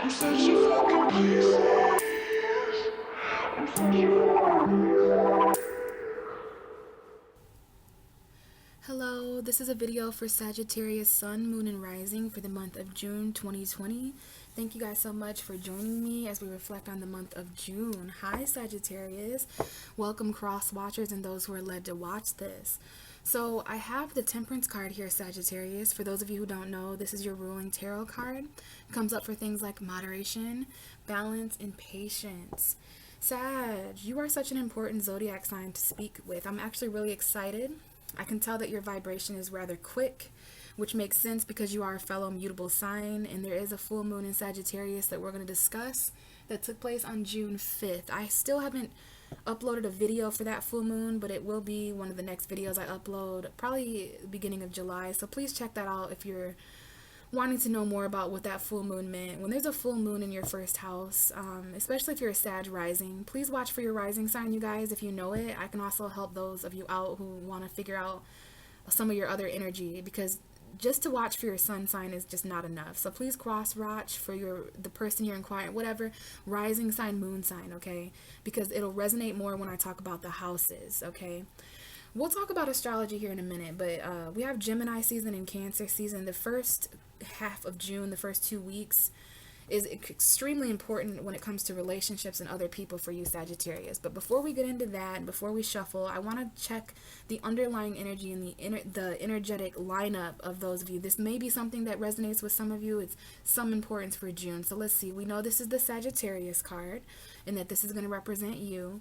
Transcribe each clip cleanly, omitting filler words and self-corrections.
Hello, this is a video for Sagittarius Sun, Moon, and Rising for the month of June 2020. Thank you guys so much for joining me as we reflect on the month of June. Hi Sagittarius, welcome cross watchers and those who are led to watch this. So I have the Temperance card here, Sagittarius. For those of you who don't know, this is your ruling tarot card. It comes up for things like moderation, balance, and patience. Sag, you are such an important zodiac sign to speak with. I'm actually really excited. I can tell that your vibration is rather quick, which makes sense because you are a fellow mutable sign, and there is a full moon in Sagittarius that we're going to discuss that took place on June 5th. I still haven't uploaded a video for that full moon, but it will be one of the next videos I upload, probably beginning of July, so please check that out if you're wanting to know more about what that full moon meant. When there's a full moon in your first house, especially if you're a Sag rising, please watch for your rising sign, you guys, if you know it. I can also help those of you out who want to figure out some of your other energy, because just to watch for your sun sign is just not enough. So please cross watch for the person you're inquiring, whatever, rising sign, moon sign, okay? Because it'll resonate more when I talk about the houses, okay? We'll talk about astrology here in a minute, but we have Gemini season and Cancer season. The first half of June, the first 2 weeks, is extremely important when it comes to relationships and other people for you Sagittarius. But before we get into that, and before we shuffle, I want to check the underlying energy and the energetic lineup of those of you. This may be something that resonates with some of you. It's some importance for June. So let's see. We know this is the Sagittarius card and that this is going to represent you.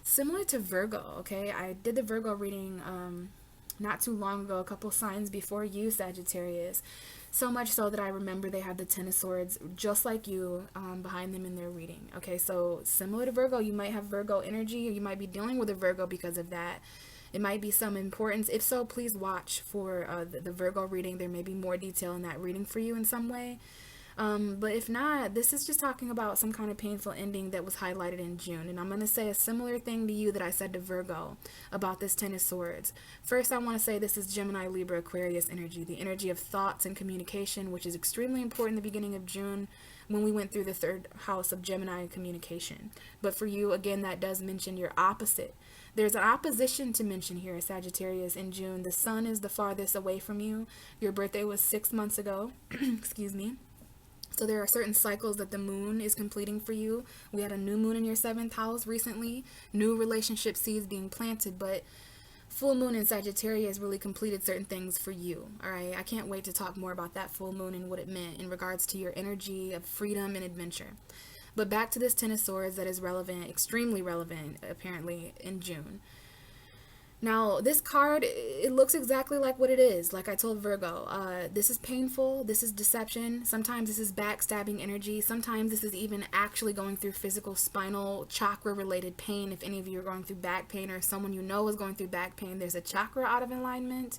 Similar to Virgo, okay? I did the Virgo reading not too long ago, a couple signs before you, Sagittarius. So much so that I remember they had the Ten of Swords, just like you, behind them in their reading. Okay, so similar to Virgo, you might have Virgo energy, or you might be dealing with a Virgo because of that. It might be some importance. If so, please watch for the Virgo reading. There may be more detail in that reading for you in some way. But if not, this is just talking about some kind of painful ending that was highlighted in June. And I'm going to say a similar thing to you that I said to Virgo about this Ten of Swords. First, I want to say this is Gemini, Libra, Aquarius energy, the energy of thoughts and communication, which is extremely important in the beginning of June when we went through the third house of Gemini communication. But for you, again, that does mention your opposite. There's an opposition to mention here, Sagittarius, in June. The sun is the farthest away from you. Your birthday was 6 months ago. Excuse me. So there are certain cycles that the moon is completing for you. We had a new moon in your 7th house recently, new relationship seeds being planted, but full moon in Sagittarius really completed certain things for you. All right, I can't wait to talk more about that full moon and what it meant in regards to your energy of freedom and adventure. But back to this Ten of Swords that is relevant, extremely relevant, apparently, in June. Now, this card, it looks exactly like what it is. Like I told Virgo, this is painful. This is deception. Sometimes this is backstabbing energy. Sometimes this is even actually going through physical spinal chakra related pain. If any of you are going through back pain or someone you know is going through back pain, there's a chakra out of alignment.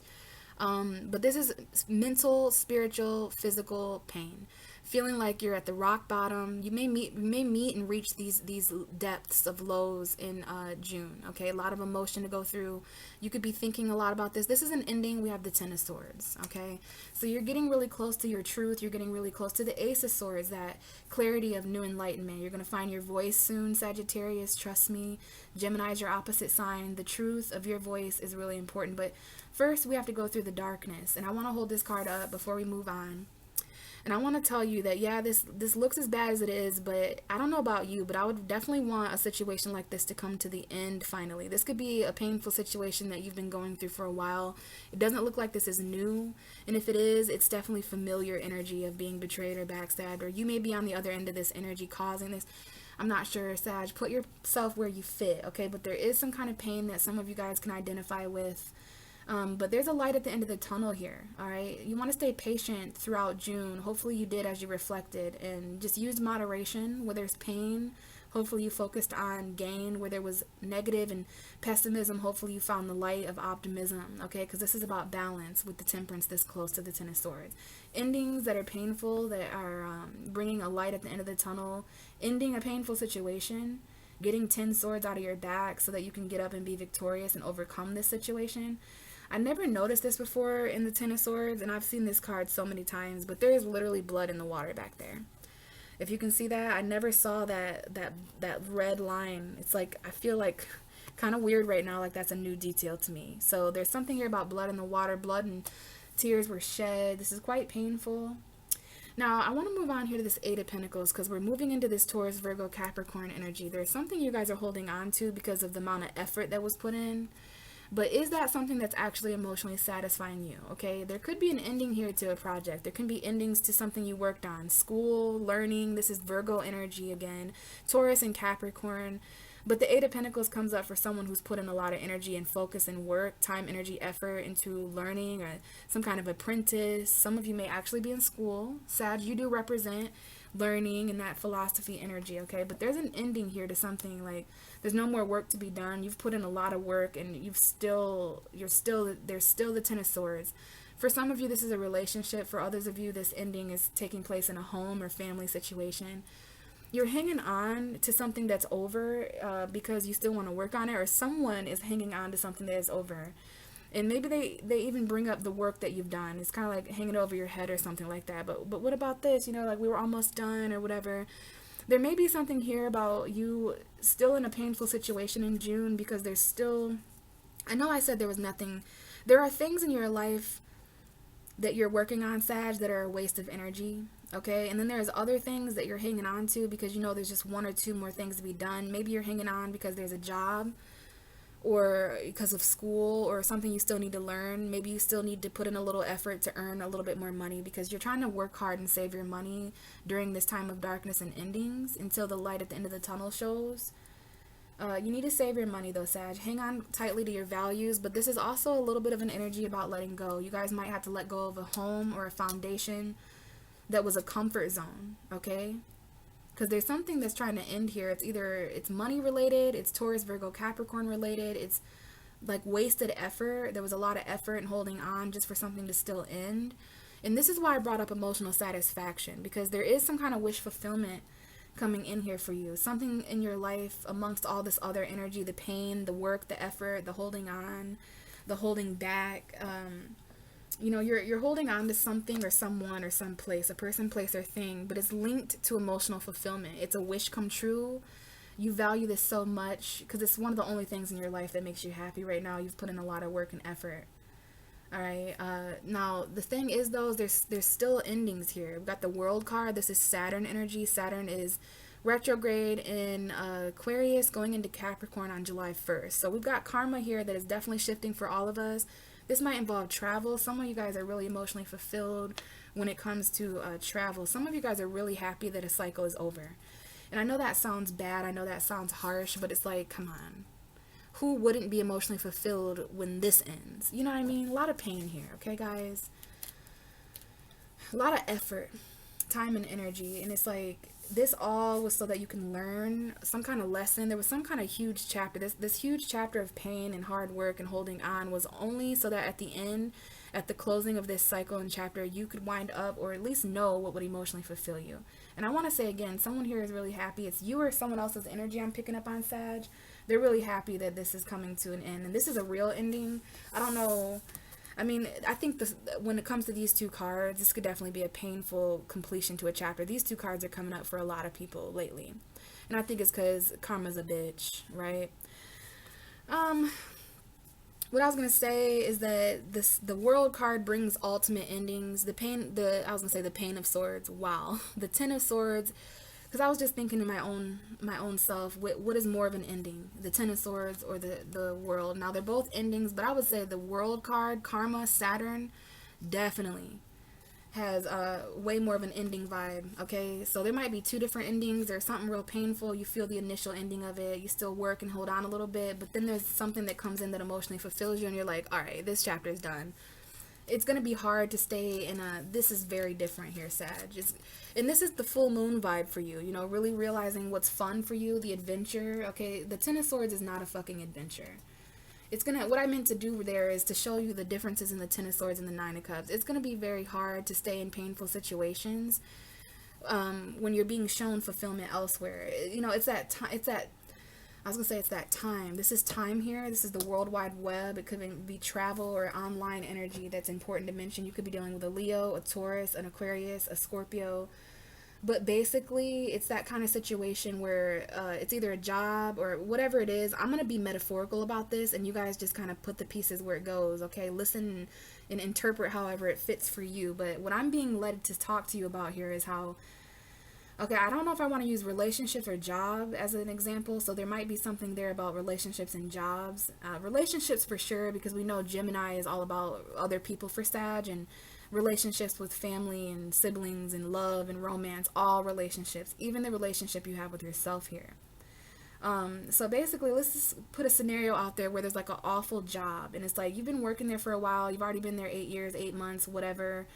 But this is mental, spiritual, physical pain. Feeling like you're at the rock bottom. You may meet and reach these depths of lows in June. Okay, a lot of emotion to go through. You could be thinking a lot about this. This is an ending. We have the Ten of Swords. Okay, so you're getting really close to your truth. You're getting really close to the Ace of Swords, that clarity of new enlightenment. You're going to find your voice soon, Sagittarius. Trust me. Gemini is your opposite sign. The truth of your voice is really important. But first, we have to go through the darkness. And I want to hold this card up before we move on. And I want to tell you that, yeah, this looks as bad as it is, but I don't know about you, but I would definitely want a situation like this to come to the end finally. This could be a painful situation that you've been going through for a while. It doesn't look like this is new, and if it is, it's definitely familiar energy of being betrayed or backstabbed, or you may be on the other end of this energy causing this. I'm not sure, Sag. Put yourself where you fit, okay? But there is some kind of pain that some of you guys can identify with. But there's a light at the end of the tunnel here, all right? You want to stay patient throughout June. Hopefully you did as you reflected, and just use moderation where there's pain. Hopefully you focused on gain where there was negative and pessimism. Hopefully you found the light of optimism, okay? Because this is about balance with the Temperance this close to the Ten of Swords. Endings that are painful, that are bringing a light at the end of the tunnel, ending a painful situation, getting 10 swords out of your back so that you can get up and be victorious and overcome this situation. I never noticed this before in the Ten of Swords, and I've seen this card so many times, but there is literally blood in the water back there. If you can see that, I never saw that red line. It's like, I feel like kind of weird right now, like that's a new detail to me. So there's something here about blood in the water. Blood and tears were shed. This is quite painful. Now, I want to move on here to this Eight of Pentacles, because we're moving into this Taurus, Virgo, Capricorn energy. There's something you guys are holding on to because of the amount of effort that was put in. But is that something that's actually emotionally satisfying you? Okay, there could be an ending here to a project. There can be endings to something you worked on. School, learning. This is Virgo energy again. Taurus and Capricorn. But the Eight of Pentacles comes up for someone who's put in a lot of energy and focus and work, time, energy, effort into learning or some kind of apprentice. Some of you may actually be in school. Sag, you do represent learning and that philosophy energy, okay? But there's an ending here to something, like there's no more work to be done. You've put in a lot of work and there's still the Ten of Swords. For some of you, this is a relationship. For others of you, this ending is taking place in a home or family situation. You're hanging on to something that's over because you still want to work on it, or someone is hanging on to something that is over. And maybe they even bring up the work that you've done. It's kind of like hanging over your head or something like that. But what about this? You know, like we were almost done or whatever. There may be something here about you still in a painful situation in June, because there's still, I know I said there was nothing. There are things in your life that you're working on, Sag, that are a waste of energy. Okay, and then there's other things that you're hanging on to because you know there's just one or two more things to be done. Maybe you're hanging on because there's a job, or because of school, or something you still need to learn. Maybe you still need to put in a little effort to earn a little bit more money, because you're trying to work hard and save your money during this time of darkness and endings until the light at the end of the tunnel shows. You need to save your money though, Sag. Hang on tightly to your values, but this is also a little bit of an energy about letting go. You guys might have to let go of a home or a foundation that was a comfort zone, okay? Because there's something that's trying to end here. It's money related, it's Taurus, Virgo, Capricorn related, it's like wasted effort. There was a lot of effort in holding on just for something to still end. And this is why I brought up emotional satisfaction, because there is some kind of wish fulfillment coming in here for you. Something in your life amongst all this other energy, the pain, the work, the effort, the holding on, the holding back. You know, you're holding on to something or someone or some place, a person, place, or thing, but it's linked to emotional fulfillment. It's a wish come true. You value this so much because it's one of the only things in your life that makes you happy right now. You've put in a lot of work and effort. All right. Now, the thing is, though, there's still endings here. We've got the World card. This is Saturn energy. Saturn is retrograde in Aquarius, going into Capricorn on July 1st. So we've got karma here that is definitely shifting for all of us. This might involve travel. Some of you guys are really emotionally fulfilled when it comes to travel. Some of you guys are really happy that a cycle is over. And I know that sounds bad. I know that sounds harsh, but it's like, come on. Who wouldn't be emotionally fulfilled when this ends? You know what I mean? A lot of pain here, okay, guys? A lot of effort, time, and energy. And it's like, this all was so that you can learn some kind of lesson. There was some kind of huge chapter. This huge chapter of pain and hard work and holding on was only so that at the end, at the closing of this cycle and chapter, you could wind up or at least know what would emotionally fulfill you. And I want to say again, someone here is really happy. It's you or someone else's energy I'm picking up on, Sag. They're really happy that this is coming to an end. And this is a real ending. I don't know. I mean, I think this, when it comes to these two cards, this could definitely be a painful completion to a chapter. These two cards are coming up for a lot of people lately. And I think it's because karma's a bitch, right? What I was going to say is that the World card brings ultimate endings. The pain of swords. Wow. The Ten of Swords. Because I was just thinking to my own self, what is more of an ending? The Ten of Swords or the World? Now, they're both endings, but I would say the World card, Karma, Saturn, definitely has way more of an ending vibe, okay? So there might be two different endings. There's something real painful. You feel the initial ending of it. You still work and hold on a little bit, but then there's something that comes in that emotionally fulfills you, and you're like, all right, this chapter is done. It's going to be hard to stay in this is very different here, Sag. And this is the full moon vibe for you, you know, really realizing what's fun for you, the adventure, okay? The Ten of Swords is not a fucking adventure. What I meant to do there is to show you the differences in the Ten of Swords and the Nine of Cups. It's going to be very hard to stay in painful situations when you're being shown fulfillment elsewhere. You know, it's that time. This is time here. This is the World Wide Web. It could be travel or online energy that's important to mention. You could be dealing with a Leo, a Taurus, an Aquarius, a Scorpio, But basically, it's that kind of situation where it's either a job or whatever it is. I'm going to be metaphorical about this, and you guys just kind of put the pieces where it goes, okay? Listen and interpret however it fits for you. But what I'm being led to talk to you about here is how, okay, I don't know if I want to use relationships or job as an example, so there might be something there about relationships and jobs. Relationships for sure, because we know Gemini is all about other people for Sag, and relationships with family and siblings and love and romance, all relationships, even the relationship you have with yourself here. So basically, let's just put a scenario out there where there's like an awful job, and it's like you've been working there for a while, you've already been there 8 years, 8 months, whatever.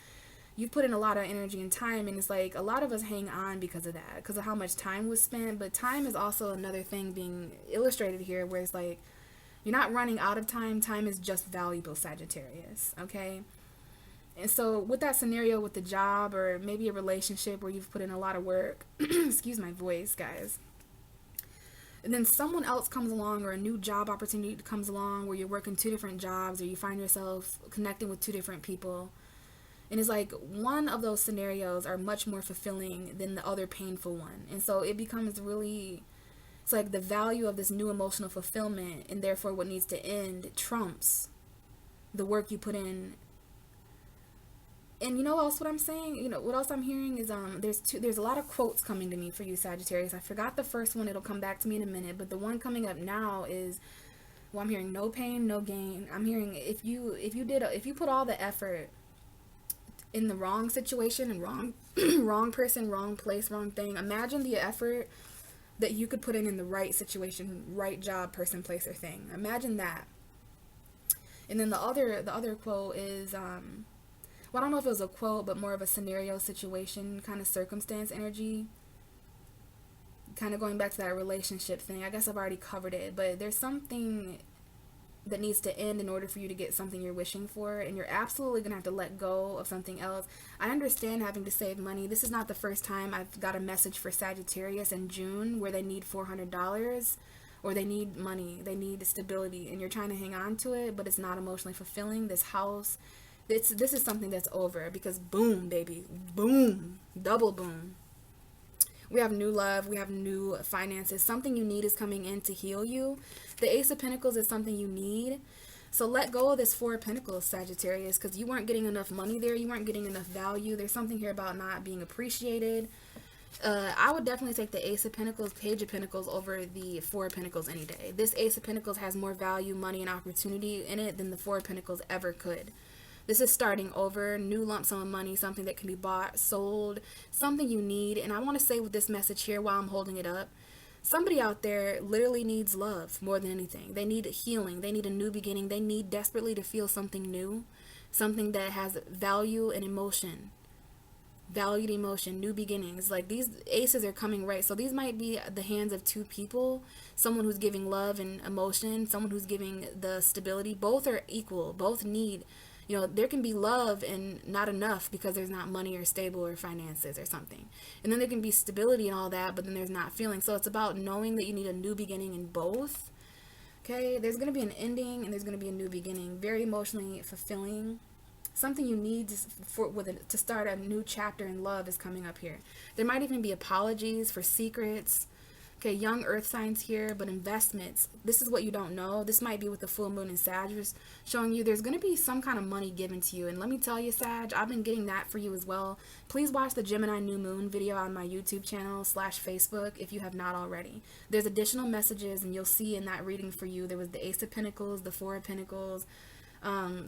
You've put in a lot of energy and time, and it's like a lot of us hang on because of that, because of how much time was spent. But time is also another thing being illustrated here, where it's like you're not running out of time. Time is just valuable, Sagittarius, okay? And so with that scenario with the job or maybe a relationship where you've put in a lot of work, excuse my voice, guys, and then someone else comes along, or a new job opportunity comes along where you're working 2 different jobs, or you find yourself connecting with 2 different people. And it's like one of those scenarios are much more fulfilling than the other painful one. And so it becomes really, it's like the value of this new emotional fulfillment, and therefore what needs to end trumps the work you put in. And you know else what I'm saying? You know what else I'm hearing is there's a lot of quotes coming to me for you, Sagittarius. I forgot the first one, it'll come back to me in a minute, but the one coming up now is, well, I'm hearing no pain, no gain. I'm hearing if you put all the effort in the wrong situation and wrong person, wrong place, wrong thing, imagine the effort that you could put in the right situation, right job, person, place, or thing. Imagine that. And then the other quote is well, I don't know if it was a quote, but more of a scenario, situation, kind of circumstance energy. Kind of going back to that relationship thing. I guess I've already covered it, but there's something that needs to end in order for you to get something you're wishing for, and you're absolutely going to have to let go of something else. I understand having to save money. This is not the first time I've got a message for Sagittarius in June where they need $400, or they need money, they need stability, and you're trying to hang on to it, but it's not emotionally fulfilling. This house, this is something that's over, because boom, baby, boom, double boom. We have new love, we have new finances. Something you need is coming in to heal you. The Ace of Pentacles is something you need. So let go of this 4 of Pentacles, Sagittarius, because you weren't getting enough money there. You weren't getting enough value. There's something here about not being appreciated. I would definitely take the Ace of Pentacles, Page of Pentacles over the 4 of Pentacles any day. This Ace of Pentacles has more value, money, and opportunity in it than the 4 of Pentacles ever could. This is starting over, new lump sum of money, something that can be bought, sold, something you need. And I want to say with this message here while I'm holding it up, somebody out there literally needs love more than anything. They need healing. They need a new beginning. They need desperately to feel something new, something that has value and emotion. Valued emotion, new beginnings. Like these aces are coming right. So these might be the hands of 2 people. Someone who's giving love and emotion, someone who's giving the stability. Both are equal. Both need, you know, there can be love and not enough because there's not money or stable or finances or something. And then there can be stability and all that, but then there's not feeling. So it's about knowing that you need a new beginning in both. Okay, there's going to be an ending and there's going to be a new beginning. Very emotionally fulfilling. Something you need to start a new chapter in love is coming up here. There might even be apologies for secrets. Okay, young earth signs here, but investments. This is what you don't know. This might be with the full moon in Sag, showing you there's going to be some kind of money given to you. And let me tell you, Sag, I've been getting that for you as well. Please watch the Gemini new moon video on my YouTube channel / Facebook if you have not already. There's additional messages, and you'll see in that reading for you, there was the Ace of Pentacles, the 4 of Pentacles.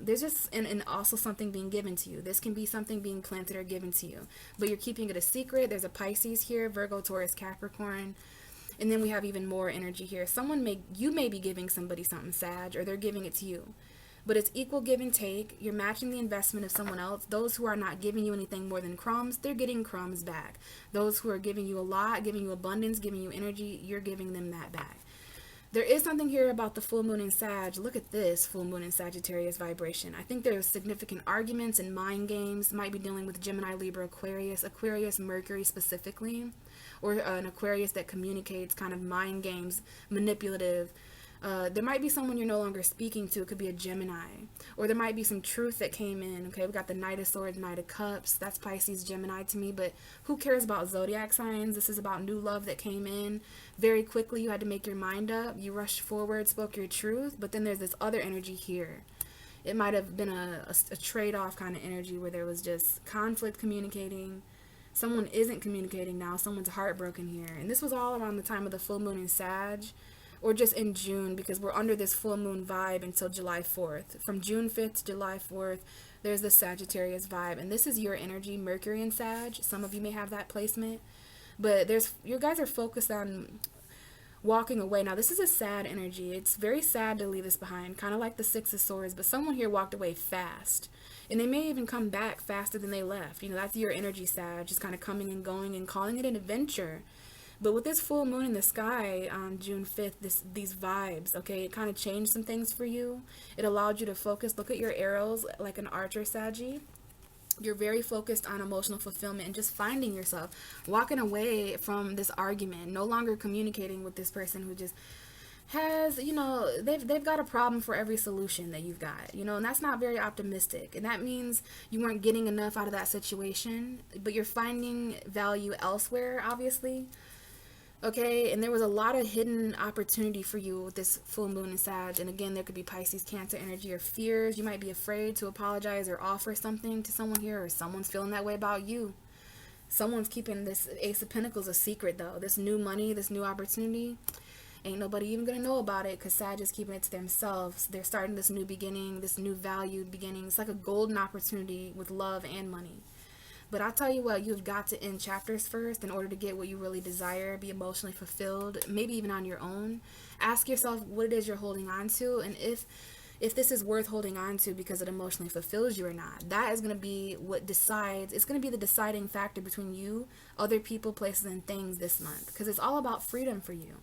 There's just, and also something being given to you. This can be something being planted or given to you, but you're keeping it a secret. There's a Pisces here, Virgo, Taurus, Capricorn. And then we have even more energy here. You may be giving somebody something, Sag, or they're giving it to you. But it's equal give and take. You're matching the investment of someone else. Those who are not giving you anything more than crumbs, they're getting crumbs back. Those who are giving you a lot, giving you abundance, giving you energy, you're giving them that back. There is something here about the full moon in Sag. Look at this full moon in Sagittarius vibration. I think there's significant arguments and mind games. Might be dealing with Gemini, Libra, Aquarius, Mercury specifically. Or an Aquarius that communicates kind of mind games, manipulative. There might be someone you're no longer speaking to. It could be a Gemini. Or there might be some truth that came in. Okay, we got the Knight of Swords, Knight of Cups. That's Pisces, Gemini to me. But who cares about zodiac signs? This is about new love that came in very quickly. You had to make your mind up. You rushed forward, spoke your truth. But then there's this other energy here. It might have been a trade-off kind of energy where there was just conflict communicating. Someone isn't communicating now. Someone's heartbroken here. And this was all around the time of the full moon in Sag, or just in June, because we're under this full moon vibe until July 4th. From June 5th to July 4th, there's the Sagittarius vibe. And this is your energy, Mercury in Sag. Some of you may have that placement. But you guys are focused on walking away. Now, this is a sad energy. It's very sad to leave this behind, kind of like the Six of Swords. But someone here walked away fast. And they may even come back faster than they left. You know, that's your energy, Sag, just kind of coming and going and calling it an adventure. But with this full moon in the sky on June 5th, these vibes, okay, it kind of changed some things for you. It allowed you to focus. Look at your arrows like an archer, Saggy. You're very focused on emotional fulfillment and just finding yourself, walking away from this argument, no longer communicating with this person who just has, you know, they've got a problem for every solution that you've got, you know, and that's not very optimistic. And that means you weren't getting enough out of that situation, but you're finding value elsewhere, obviously. Okay, and there was a lot of hidden opportunity for you with this full moon in Sag. And again, there could be Pisces, Cancer energy or fears. You might be afraid to apologize or offer something to someone here, or someone's feeling that way about you. Someone's keeping this Ace of Pentacles a secret, though. This new money, this new opportunity, ain't nobody even gonna know about it, because Sag is keeping it to themselves. They're starting this new beginning, this new valued beginning. It's like a golden opportunity with love and money. But I'll tell you what, you've got to end chapters first in order to get what you really desire, be emotionally fulfilled, maybe even on your own. Ask yourself what it is you're holding on to, and if this is worth holding on to because it emotionally fulfills you or not. That is going to be what decides. It's going to be the deciding factor between you, other people, places, and things this month, because it's all about freedom for you.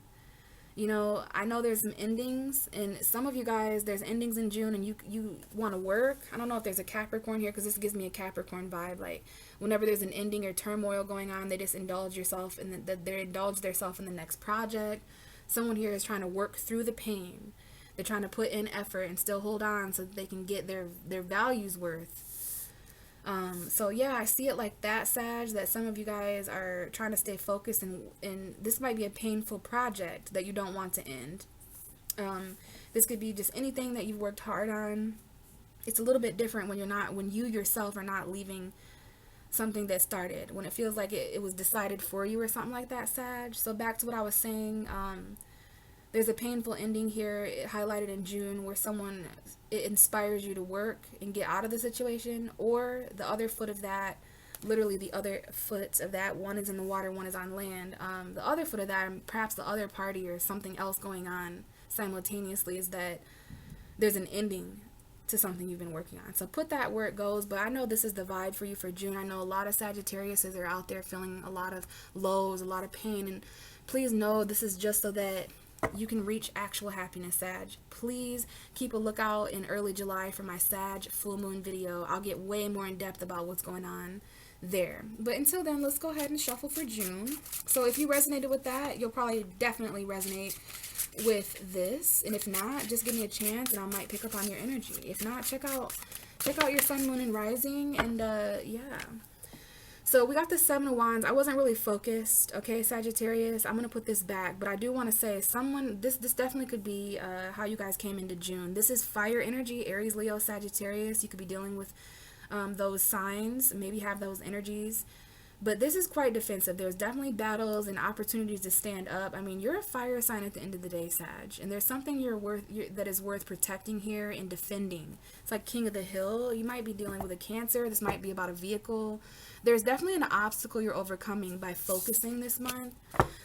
You know, I know there's some endings, and some of you guys, there's endings in June, and you want to work. I don't know if there's a Capricorn here, because this gives me a Capricorn vibe. Like, whenever there's an ending or turmoil going on, they just indulge themselves in the next project. Someone here is trying to work through the pain. They're trying to put in effort and still hold on so that they can get their values worth. So yeah, I see it like that, Sag, that some of you guys are trying to stay focused, and this might be a painful project that you don't want to end. This could be just anything that you've worked hard on. It's a little bit different when you yourself are not leaving something that started, when it feels like it was decided for you or something like that, Sag. So back to what I was saying, there's a painful ending here, highlighted in June, where it inspires you to work and get out of the situation. Or the other foot of that, literally the other foot of that, one is in the water, one is on land. The other foot of that, and perhaps the other party or something else going on simultaneously, is that there's an ending to something you've been working on. So put that where it goes. But I know this is the vibe for you for June. I know a lot of Sagittariuses are out there feeling a lot of lows, a lot of pain. And please know this is just so that you can reach actual happiness, Sag. Please keep a lookout in early July for my Sag full moon video. I'll get way more in depth about what's going on there. But until then, let's go ahead and shuffle for June. So if you resonated with that, you'll probably definitely resonate with this. And if not, just give me a chance and I might pick up on your energy. If not, check out your sun, moon, and rising. And yeah. So we got the Seven of Wands. I wasn't really focused, okay, Sagittarius. I'm going to put this back, but I do want to say this definitely could be how you guys came into June. This is fire energy, Aries, Leo, Sagittarius. You could be dealing with those signs, maybe have those energies. But this is quite defensive. There's definitely battles and opportunities to stand up. I mean, you're a fire sign at the end of the day, Sag. And there's something that is worth protecting here and defending. It's like King of the Hill. You might be dealing with a Cancer. This might be about a vehicle. There's definitely an obstacle you're overcoming by focusing this month.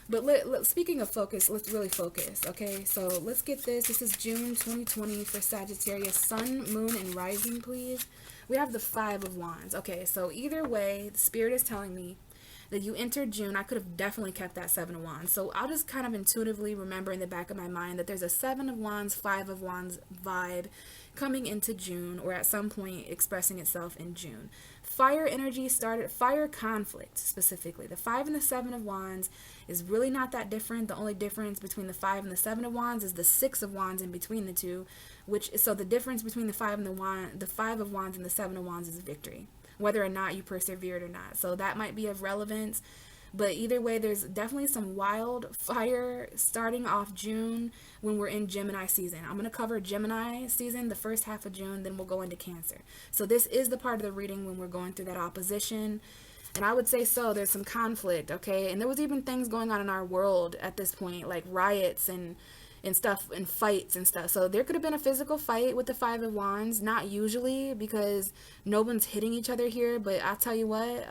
But speaking of focus, let's really focus, okay? So let's get this. This is June 2020 for Sagittarius. Sun, moon, and rising, please. We have the Five of Wands. Okay, so either way, the Spirit is telling me that you entered June. I could have definitely kept that Seven of Wands. So I'll just kind of intuitively remember in the back of my mind that there's a Seven of Wands, Five of Wands vibe coming into June, or at some point expressing itself in June. Fire energy started, fire conflict specifically. The Five and the Seven of Wands is really not that different. The only difference between the Five and the Seven of Wands is the Six of Wands in between the two, so the difference between the Five of Wands and the Seven of Wands is victory, whether or not you persevered or not. So that might be of relevance. But either way, there's definitely some wild fire starting off June when we're in Gemini season. I'm going to cover Gemini season the first half of June, then we'll go into Cancer. So this is the part of the reading when we're going through that opposition. And I would say so, there's some conflict, okay? And there was even things going on in our world at this point, like riots and stuff and fights and stuff. So there could have been a physical fight with the Five of Wands, not usually because no one's hitting each other here, but I'll tell you what,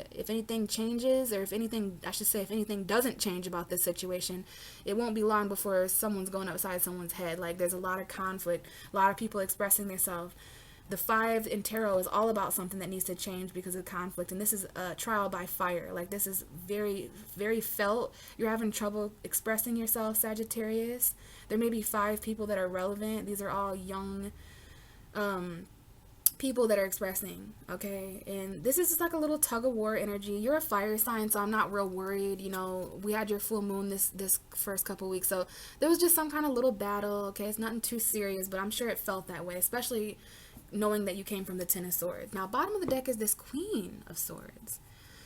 if anything changes, or if anything doesn't change about this situation, it won't be long before someone's going upside someone's head. Like, there's a lot of conflict, a lot of people expressing themselves. The Five in tarot is all about something that needs to change because of conflict. And this is a trial by fire. Like, this is very, very felt. You're having trouble expressing yourself, Sagittarius. There may be 5 people that are relevant. These are all young people that are expressing, okay? And this is just like a little tug of war energy. You're a fire sign, so I'm not real worried. You know, we had your full moon this first couple weeks. So there was just some kind of little battle, okay? It's nothing too serious, but I'm sure it felt that way, especially knowing that you came from the Ten of Swords. Now, bottom of the deck is this Queen of Swords.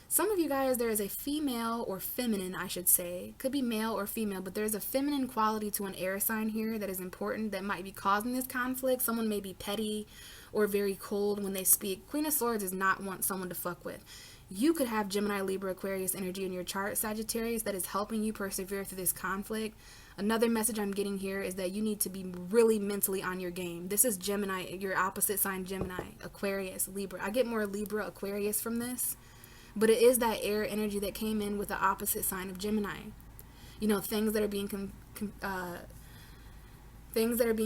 Some of you guys, there is a female or feminine, I should say. Could be male or female, but there's a feminine quality to an air sign here that is important that might be causing this conflict. Someone may be petty or very cold when they speak. Queen of Swords does not want someone to fuck with. You could have Gemini, Libra, Aquarius energy in your chart, Sagittarius, that is helping you persevere through this conflict. Another message I'm getting here is that you need to be really mentally on your game. This is Gemini, your opposite sign, Gemini, Aquarius, Libra. I get more Libra, Aquarius from this, but it is that air energy that came in with the opposite sign of Gemini. You know, things that are being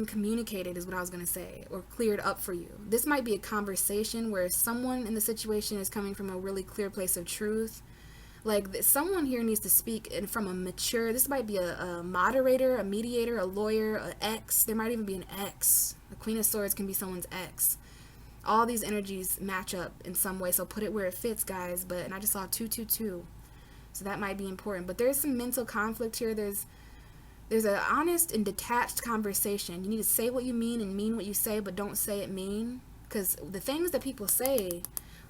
communicated is what I was going to say, or cleared up for you. This might be a conversation where someone in the situation is coming from a really clear place of truth. Like, someone here needs to speak from a mature, this might be a moderator, a mediator, a lawyer, an ex. There might even be an ex. The Queen of Swords can be someone's ex. All these energies match up in some way, so put it where it fits, guys. And I just saw 222, so that might be important. But there's some mental conflict here. There's an honest and detached conversation. You need to say what you mean and mean what you say, but don't say it mean. Because the things that people say,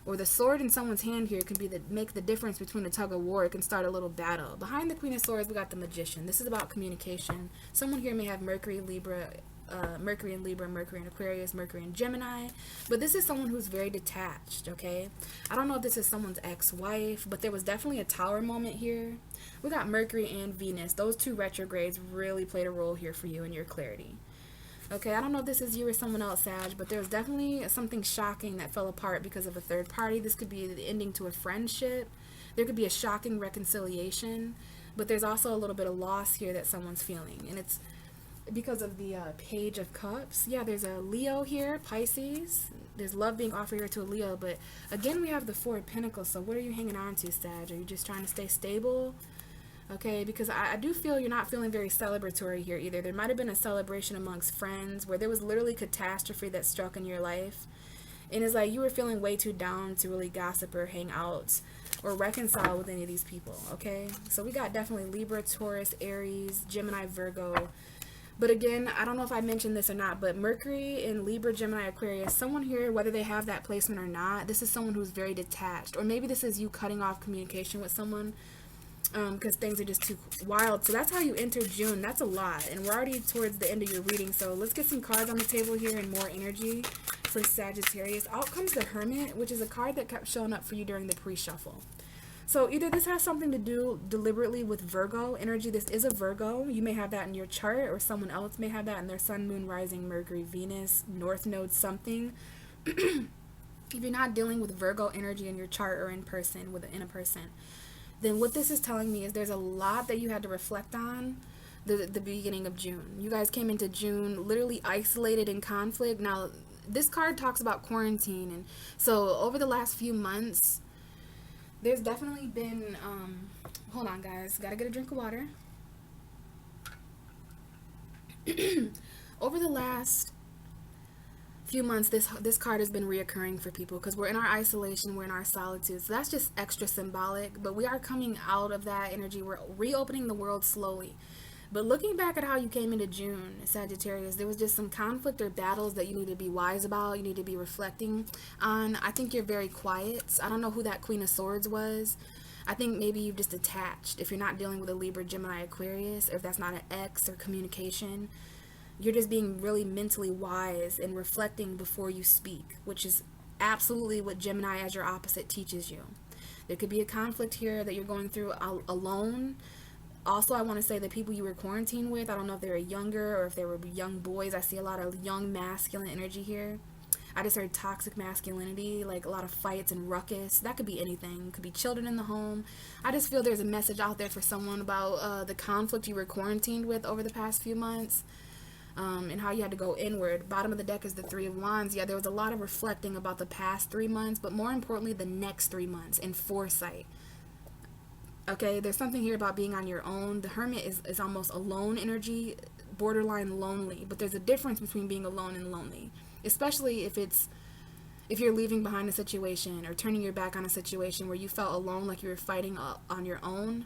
or the sword in someone's hand here, can make the difference between a tug of war. It can start a little battle. Behind the Queen of Swords, we got the Magician. This is about communication. Someone here may have Mercury in Libra, Mercury in Aquarius, Mercury in Gemini. But this is someone who's very detached, okay? I don't know if this is someone's ex-wife, but there was definitely a Tower moment here. We got Mercury and Venus. Those two retrogrades really played a role here for you in your clarity. Okay, I don't know if this is you or someone else, Sag, but there was definitely something shocking that fell apart because of a third party. This could be the ending to a friendship. There could be a shocking reconciliation, but there's also a little bit of loss here that someone's feeling, and it's because of the Page of Cups. Yeah, there's a Leo here, Pisces. There's love being offered here to a Leo, but again, we have the Four of Pentacles. So what are you hanging on to, Sag? Are you just trying to stay stable? Okay, because I do feel you're not feeling very celebratory here either. There might have been a celebration amongst friends where there was literally catastrophe that struck in your life. And it's like you were feeling way too down to really gossip or hang out or reconcile with any of these people, okay? So we got definitely Libra, Taurus, Aries, Gemini, Virgo. But again, I don't know if I mentioned this or not, but Mercury in Libra, Gemini, Aquarius, someone here, whether they have that placement or not, this is someone who's very detached. Or maybe this is you cutting off communication with someone because things are just too wild. So that's how you enter June. That's a lot, and we're already towards the end of your reading, so let's get some cards on the table here and more energy for Sagittarius. Out comes the Hermit, which is a card that kept showing up for you during the pre-shuffle. So either this has something to do deliberately with Virgo energy. This is a Virgo. You may have that in your chart, or someone else may have that in their Sun, Moon, Rising, Mercury, Venus, North Node, something. If you're not dealing with Virgo energy in your chart or in person, in a person, then what this is telling me is there's a lot that you had to reflect on the beginning of June. You guys came into June literally isolated in conflict. Now, this card talks about quarantine, and so over the last few months, There's definitely been, hold on guys, gotta get a drink of water. Over the last few months, this card has been reoccurring for people because we're in our isolation, we're in our solitude. So that's just extra symbolic, but we are coming out of that energy. We're reopening the world slowly. But looking back at how you came into June, Sagittarius, there was just some conflict or battles that you need to be wise about, you need to be reflecting on. I think you're very quiet. I don't know who that Queen of Swords was. I think maybe you've just attached. If you're not dealing with a Libra, Gemini, Aquarius, or if that's not an X or communication, you're just being really mentally wise and reflecting before you speak, which is absolutely what Gemini as your opposite teaches you. There could be a conflict here that you're going through alone. Also, I want to say the people you were quarantined with, I don't know if they were younger or if they were young boys. I see a lot of young masculine energy here. I just heard toxic masculinity, like a lot of fights and ruckus. That could be anything. It could be children in the home. I just feel there's a message out there for someone about the conflict you were quarantined with over the past few months. And how you had to go inward. Bottom of the deck is the Three of Wands. Yeah, there was a lot of reflecting about the past 3 months, but more importantly, the next 3 months and foresight. Okay, there's something here about being on your own. The Hermit is almost alone energy, borderline lonely. But there's a difference between being alone and lonely, especially if you're leaving behind a situation or turning your back on a situation where you felt alone, like you were fighting on your own.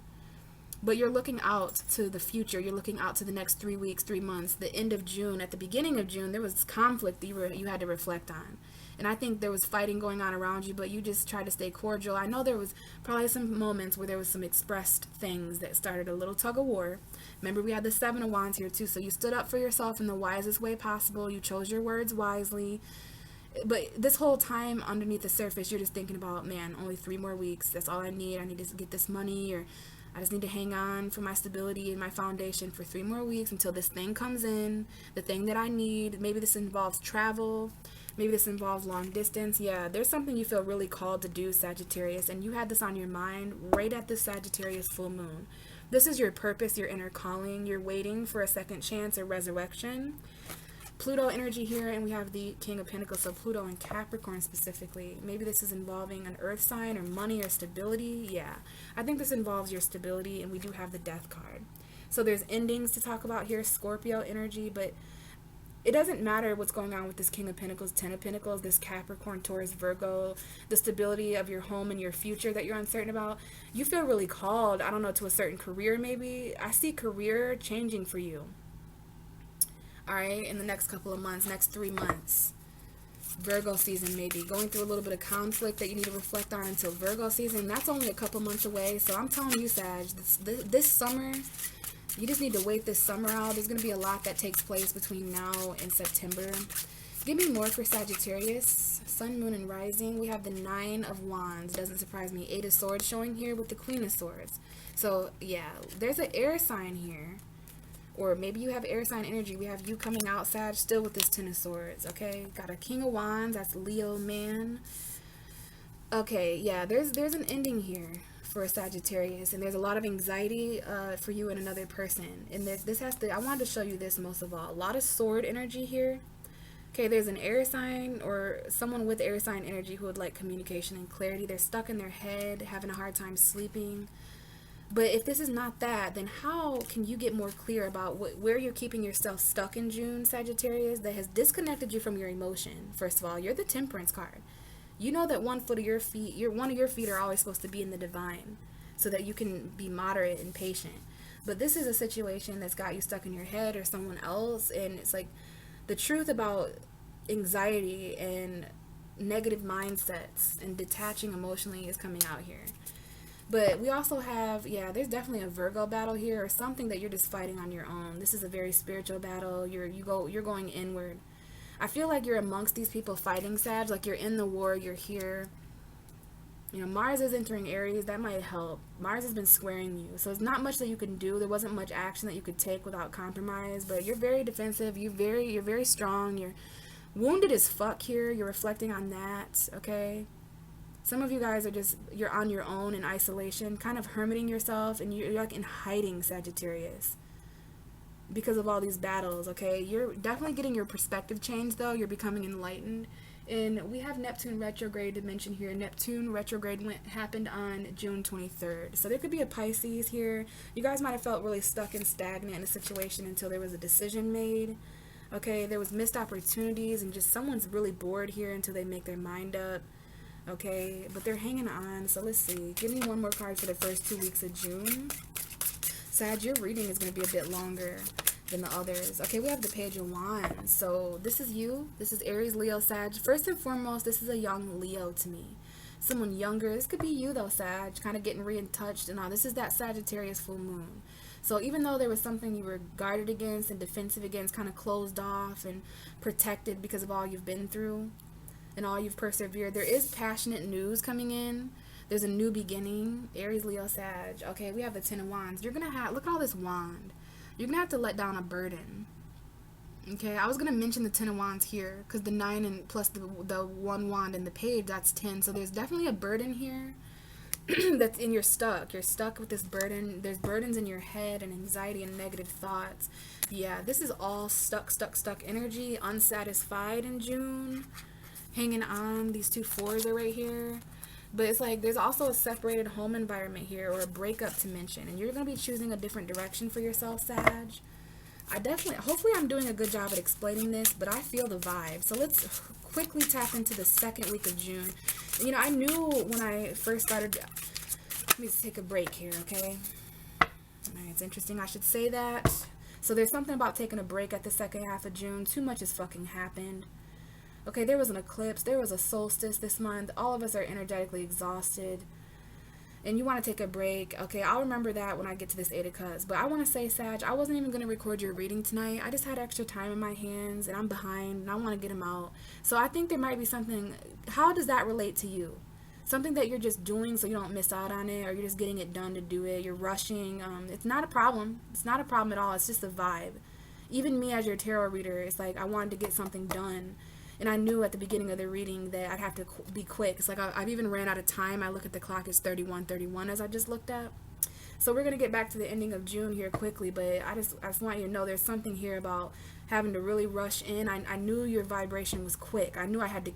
But you're looking out to the future. You're looking out to the next 3 weeks, 3 months, the end of June. At the beginning of June, there was conflict that you had to reflect on. And I think there was fighting going on around you, but you just tried to stay cordial. I know there was probably some moments where there was some expressed things that started a little tug of war. Remember, we had the Seven of Wands here too. So you stood up for yourself in the wisest way possible. You chose your words wisely. But this whole time, underneath the surface, you're just thinking about, man, only 3 more weeks. That's all I need. I need to get this money, or I just need to hang on for my stability and my foundation for 3 more weeks until this thing comes in, the thing that I need. Maybe this involves travel. Maybe this involves long distance. Yeah, there's something you feel really called to do, Sagittarius, and you had this on your mind right at the Sagittarius full moon. This is your purpose, your inner calling. You're waiting for a second chance or resurrection. Pluto energy here, and we have the King of Pentacles, so Pluto and Capricorn specifically. Maybe this is involving an earth sign or money or stability. Yeah, I think this involves your stability, and we do have the Death card. So there's endings to talk about here, Scorpio energy, but it doesn't matter what's going on with this King of Pentacles, Ten of Pentacles, this Capricorn, Taurus, Virgo, the stability of your home and your future that you're uncertain about. You feel really called, I don't know, to a certain career maybe. I see career changing for you. Alright, in the next couple of months, next 3 months. Virgo season maybe. Going through a little bit of conflict that you need to reflect on until Virgo season. That's only a couple months away. So I'm telling you, Sag, this summer, you just need to wait this summer out. There's going to be a lot that takes place between now and September. Give me more for Sagittarius. Sun, Moon, and Rising. We have the Nine of Wands. Doesn't surprise me. 8 of Swords showing here with the Queen of Swords. So, yeah, there's an air sign here. Or maybe you have air sign energy. We have you coming out, Sag, still with this Ten of Swords, okay? Got a King of Wands. That's Leo man. Okay, yeah, there's an ending here for a Sagittarius. And there's a lot of anxiety for you and another person. And this has to, I wanted to show you this most of all. A lot of sword energy here. Okay, there's an air sign or someone with air sign energy who would like communication and clarity. They're stuck in their head, having a hard time sleeping. But if this is not that, then how can you get more clear about where you're keeping yourself stuck in June, Sagittarius, that has disconnected you from your emotion? First of all, you're the Temperance card. You know that one of your feet are always supposed to be in the divine so that you can be moderate and patient. But this is a situation that's got you stuck in your head or someone else, and it's like the truth about anxiety and negative mindsets and detaching emotionally is coming out here. But we also have, yeah, there's definitely a Virgo battle here or something that you're just fighting on your own. This is a very spiritual battle. You're going inward. I feel like you're amongst these people fighting, Sag, like you're in the war, you're here. You know, Mars is entering Aries. That might help. Mars has been squaring you. So it's not much that you can do. There wasn't much action that you could take without compromise. But you're very defensive. You're very strong. You're wounded as fuck here. You're reflecting on that, okay? Some of you guys are you're on your own in isolation, kind of hermiting yourself, and you're like in hiding, Sagittarius, because of all these battles, okay? You're definitely getting your perspective changed, though. You're becoming enlightened, And we have Neptune retrograde to mention here. Neptune retrograde happened on June 23rd. So there could be a Pisces here. You guys might have felt really stuck and stagnant in a situation until there was a decision made. Okay, there was missed opportunities and just someone's really bored here until they make their mind up. Okay, but they're hanging on. So let's see. Give me one more card for the first 2 weeks of June. Sag, your reading is going to be a bit longer than the others. Okay, we have the Page of Wands. So this is you. This is Aries, Leo, Sag. First and foremost, this is a young Leo to me. Someone younger. This could be you though, Sag. Kind of getting re-in-touched and all. This is that Sagittarius full moon. So even though there was something you were guarded against and defensive against, kind of closed off and protected because of all you've been through and all you've persevered, there is passionate news coming in. There's a new beginning. Aries, Leo, Sag. Okay, we have the Ten of Wands. You're going to have, look at all this wand. You're going to have to let down a burden. Okay, I was going to mention the Ten of Wands here because the 9 and plus the 1 wand in the page, that's 10. So there's definitely a burden here that's in your stuck. You're stuck with this burden. There's burdens in your head and anxiety and negative thoughts. Yeah, this is all stuck energy, unsatisfied in June. Hanging on. These 2 4s are right here. But it's like there's also a separated home environment here or a breakup to mention. And you're going to be choosing a different direction for yourself, Sag. Hopefully I'm doing a good job at explaining this, but I feel the vibe. So let's quickly tap into the second week of June. You know, I knew when I first started, let me just take a break here, okay? All right, it's interesting I should say that. So there's something about taking a break at the second half of June. Too much has fucking happened. Okay, there was an eclipse, there was a solstice this month. All of us are energetically exhausted. And you want to take a break. Okay, I'll remember that when I get to this 8 of Cups. But I want to say, Sag, I wasn't even going to record your reading tonight. I just had extra time in my hands and I'm behind and I want to get them out. So I think there might be something. How does that relate to you? Something that you're just doing so you don't miss out on it, or you're just getting it done to do it. You're rushing. It's not a problem. It's not a problem at all. It's just a vibe. Even me as your tarot reader, it's like I wanted to get something done. And I knew at the beginning of the reading that I'd have to be quick. It's like I've even ran out of time. I look at the clock, it's 31:31 as I just looked at. So we're going to get back to the ending of June here quickly. But I just want you to know there's something here about having to really rush in. I knew your vibration was quick. I knew I had to.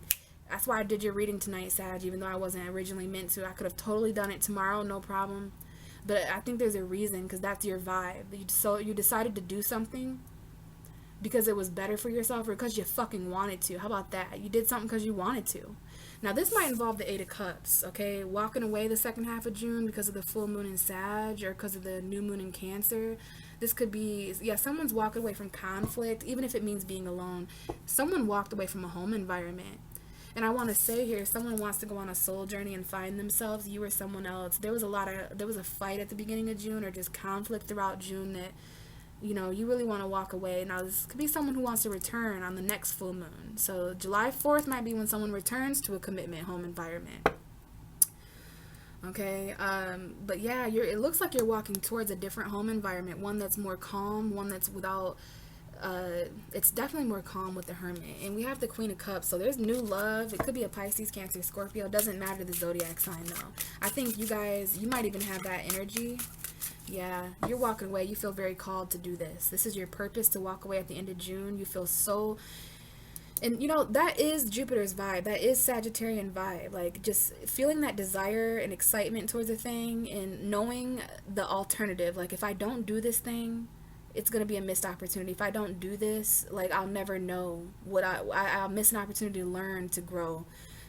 That's why I did your reading tonight, Sag, even though I wasn't originally meant to. I could have totally done it tomorrow, no problem. But I think there's a reason because that's your vibe. So you decided to do something because it was better for yourself or because you fucking wanted to. How about that? You did something because you wanted to. Now, this might involve the 8 of Cups, okay? Walking away the second half of June because of the full moon in Sag or because of the new moon in Cancer. This could be, yeah, someone's walking away from conflict, even if it means being alone. Someone walked away from a home environment. And I want to say here, someone wants to go on a soul journey and find themselves, you or someone else. There was a fight at the beginning of June or just conflict throughout June that, you know, you really want to walk away. Now, this could be someone who wants to return on the next full moon. So July 4th might be when someone returns to a commitment home environment. Okay, but yeah, it looks like you're walking towards a different home environment, one that's more calm, one that's without, it's definitely more calm with the Hermit. And we have the Queen of Cups, so there's new love. It could be a Pisces, Cancer, Scorpio. It doesn't matter the zodiac sign, though. I think you guys, you might even have that energy. Yeah, you're walking away. You feel very called to do this. This is your purpose, to walk away at the end of June. You feel so... And, you know, that is Jupiter's vibe. That is Sagittarian vibe. Like, just feeling that desire and excitement towards a thing and knowing the alternative. Like, if I don't do this thing, it's going to be a missed opportunity. If I don't do this, like, I'll never know what I'll miss an opportunity to learn, to grow.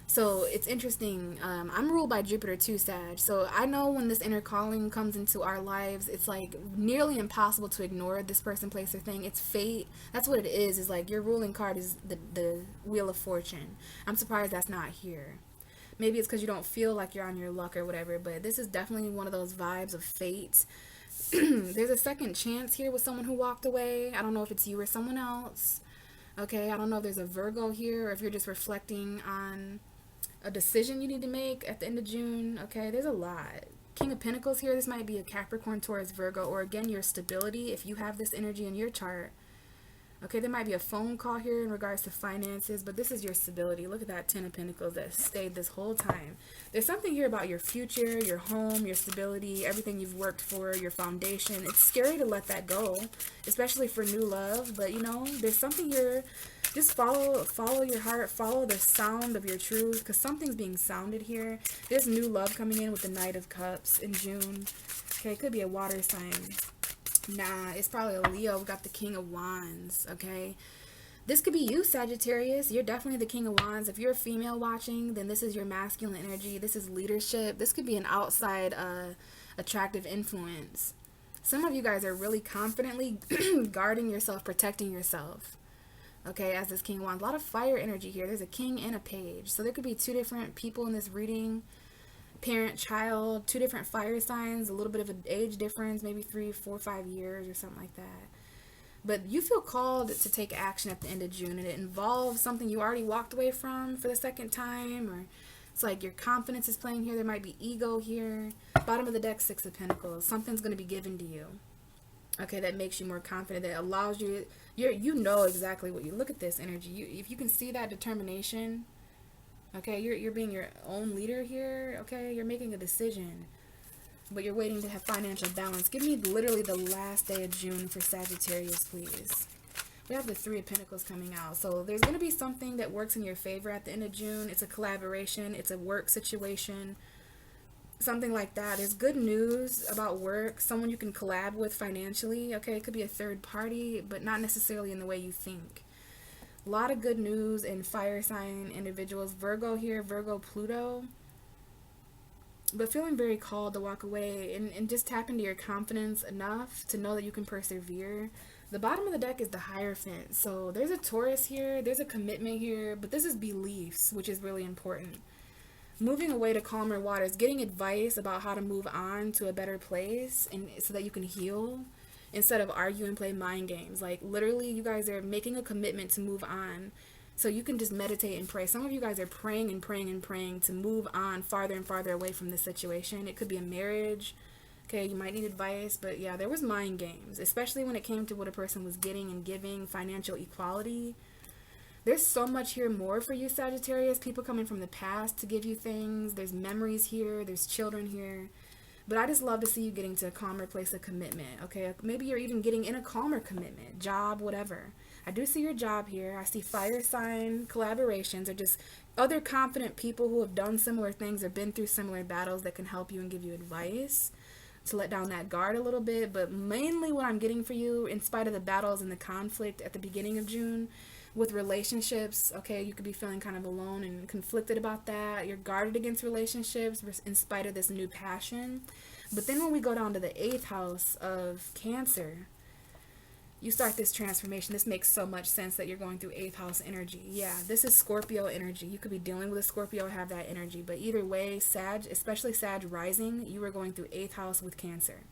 So it's interesting. I'm ruled by Jupiter too, Sag. So I know when this inner calling comes into our lives, it's like nearly impossible to ignore this person, place, or thing. It's fate. That's what it is. Is like your ruling card is the Wheel of Fortune. I'm surprised that's not here. Maybe it's because you don't feel like you're on your luck or whatever. But this is definitely one of those vibes of fate. There's a second chance here with someone who walked away. I don't know if it's you or someone else. Okay, I don't know if there's a Virgo here or if you're just reflecting on a decision you need to make at the end of June. Okay, there's a lot. King of Pentacles here. This might be a Capricorn, Taurus, Virgo, or again your stability if you have this energy in your chart. Okay, there might be a phone call here in regards to finances, but this is your stability. Look at that 10 of Pentacles that stayed this whole time. There's something here about your future, your home, your stability, everything you've worked for, your foundation. It's scary to let that go, especially for new love, but you know, there's something you're just follow your heart, follow the sound of your truth, because something's being sounded here. There's new love coming in with the Knight of Cups in June. Okay, it could be a water sign. Nah, it's probably a Leo. We got the King of Wands, okay? This could be you, Sagittarius. You're definitely the King of Wands. If you're a female watching, then this is your masculine energy. This is leadership. This could be an outside attractive influence. Some of you guys are really confidently guarding yourself, protecting yourself. Okay, as this King of Wands. A lot of fire energy here. There's a king and a page. So there could be two different people in this reading. Parent, child, two different fire signs, a little bit of an age difference, maybe 3, 4, 5 years or something like that. But you feel called to take action at the end of June, and it involves something you already walked away from for the second time, or it's like your confidence is playing here. There might be ego here. Bottom of the deck, Six of Pentacles. Something's going to be given to you. Okay, that makes you more confident, that allows you, you know exactly what you, look at this energy. If you can see that determination, okay, you're being your own leader here, okay, you're making a decision, but you're waiting to have financial balance. Give me literally the last day of June for Sagittarius, please. We have the Three of Pentacles coming out, so there's going to be something that works in your favor at the end of June. It's a collaboration, it's a work situation, something like that. There's good news about work, someone you can collab with financially, okay? It could be a third party, but not necessarily in the way you think. A lot of good news in fire sign individuals. Virgo here, Virgo, Pluto. But feeling very called to walk away and just tap into your confidence enough to know that you can persevere. The bottom of the deck is the Hierophant. So there's a Taurus here, there's a commitment here, but this is beliefs, which is really important. Moving away to calmer waters, getting advice about how to move on to a better place, and so that you can heal instead of argue and play mind games. Like literally you guys are making a commitment to move on, so you can just meditate and pray. Some of you guys are praying and praying and praying to move on farther and farther away from this situation. It could be a marriage, okay, you might need advice, but yeah, there was mind games, especially when it came to what a person was getting and giving, financial equality. There's so much here more for you, Sagittarius. People coming from the past to give you things. There's memories here. There's children here. But I just love to see you getting to a calmer place of commitment, okay? Maybe you're even getting in a calmer commitment, job, whatever. I do see your job here. I see fire sign collaborations, or just other confident people who have done similar things or been through similar battles that can help you and give you advice to let down that guard a little bit. But mainly what I'm getting for you, in spite of the battles and the conflict at the beginning of June, with relationships, okay, you could be feeling kind of alone and conflicted about that. You're guarded against relationships in spite of this new passion. But then when we go down to the 8th house of Cancer, you start this transformation. This makes so much sense that you're going through 8th house energy. Yeah, this is Scorpio energy. You could be dealing with a Scorpio, have that energy. But either way, Sag, especially Sag rising, you are going through 8th house with Cancer.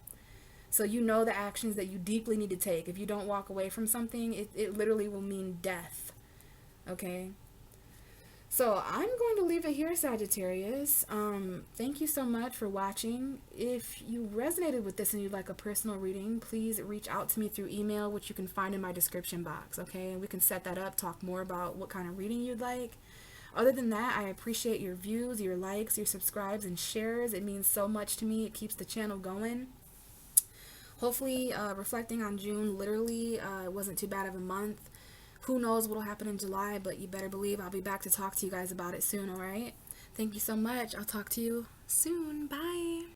So you know the actions that you deeply need to take. If you don't walk away from something, it literally will mean death. Okay? So I'm going to leave it here, Sagittarius. Thank you so much for watching. If you resonated with this and you'd like a personal reading, please reach out to me through email, which you can find in my description box. Okay? And we can set that up, talk more about what kind of reading you'd like. Other than that, I appreciate your views, your likes, your subscribes, and shares. It means so much to me. It keeps the channel going. Hopefully, reflecting on June, literally, it wasn't too bad of a month. Who knows what will happen in July, but you better believe I'll be back to talk to you guys about it soon, alright? Thank you so much. I'll talk to you soon. Bye.